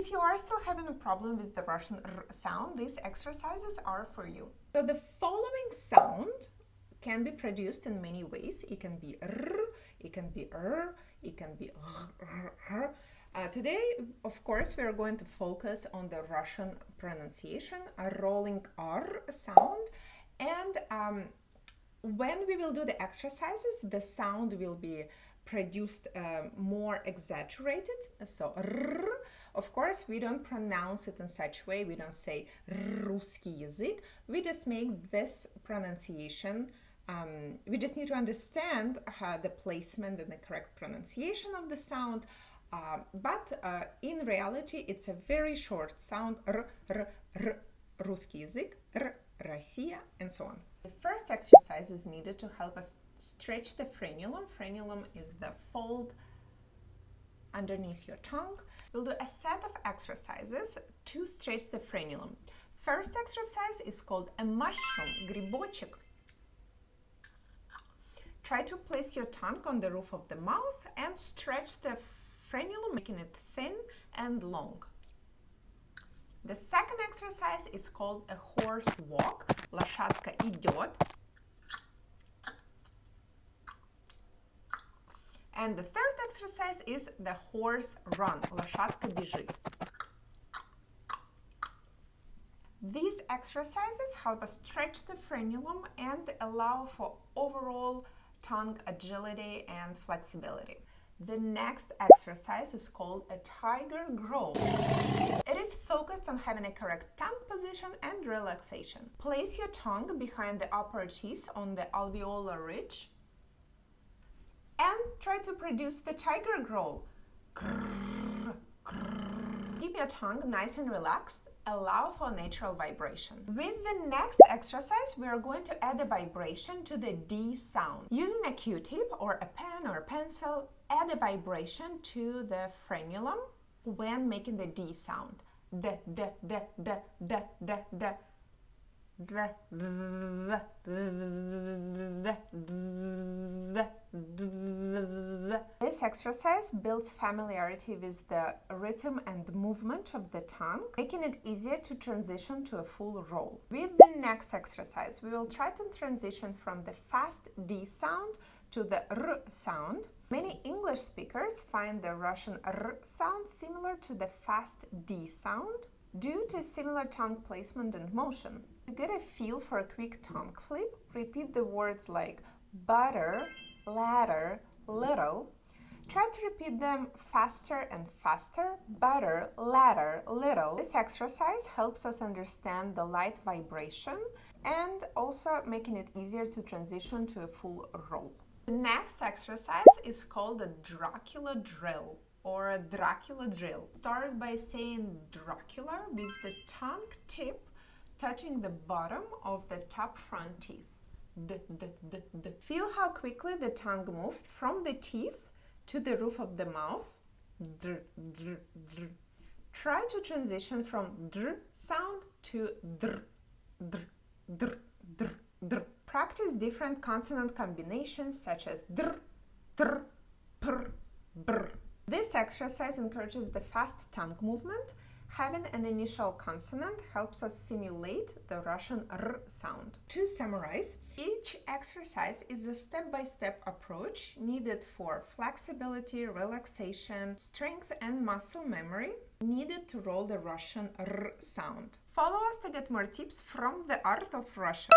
If you are still having a problem with the Russian R sound, these exercises are for you. So the following sound can be produced in many ways. It can be R, it can be R, it can be R. Today, of course, we are going to focus on the Russian pronunciation, a rolling R sound. And when we will do the exercises, the sound will be produced more exaggerated. So R. Of course, we don't pronounce it in such a way. We don't say русский язык. We just make this pronunciation. We just need to understand the placement and the correct pronunciation of the sound. But in reality, it's a very short sound. R, R, R, русский язык, R, Россия, and so on. The first exercise is needed to help us stretch the frenulum. Frenulum is the fold underneath your tongue. We'll do a set of exercises to stretch the frenulum. First exercise is called a mushroom, грибочек. Try to place your tongue on the roof of the mouth and stretch the frenulum, making it thin and long. The second exercise is called a horse walk. Лошадка идет. And the third exercise is the horse run. Лошадка бежит. These exercises help us stretch the frenulum and allow for overall tongue agility and flexibility. The next exercise is called a tiger growl. It is focused on having a correct tongue position and relaxation. Place your tongue behind the upper teeth on the alveolar ridge and try to produce the tiger growl. Keep your tongue nice and relaxed. Allow for natural vibration. With the next exercise, we are going to add a vibration to the D sound. Using a Q-tip or a pen or a pencil, add a vibration to the frenulum when making the D sound. D, D, D, D, D, D, D. This exercise builds familiarity with the rhythm and movement of the tongue, making it easier to transition to a full roll. With the next exercise, we will try to transition from the fast D sound to the R sound. Many English speakers find the Russian R sound similar to the fast D sound due to similar tongue placement and motion. To get a feel for a quick tongue flip, repeat the words like butter, ladder, little. Try to repeat them faster and faster. Butter, ladder, little. This exercise helps us understand the light vibration and also making it easier to transition to a full roll. The next exercise is called the Dracula drill or a Dracula drill. Start by saying Dracula with the tongue tip touching the bottom of the top front teeth. D, d, d, d. Feel how quickly the tongue moved from the teeth to the roof of the mouth. Dr, dr, dr. Try to transition from dr sound to dr, dr, dr, dr, dr. Practice different consonant combinations such as dr, dr, pr, br. This exercise encourages the fast tongue movement. Having an initial consonant helps us simulate the Russian R sound. To summarize, each exercise is a step-by-step approach needed for flexibility, relaxation, strength and muscle memory needed to roll the Russian R sound. Follow us to get more tips from the art of Russian.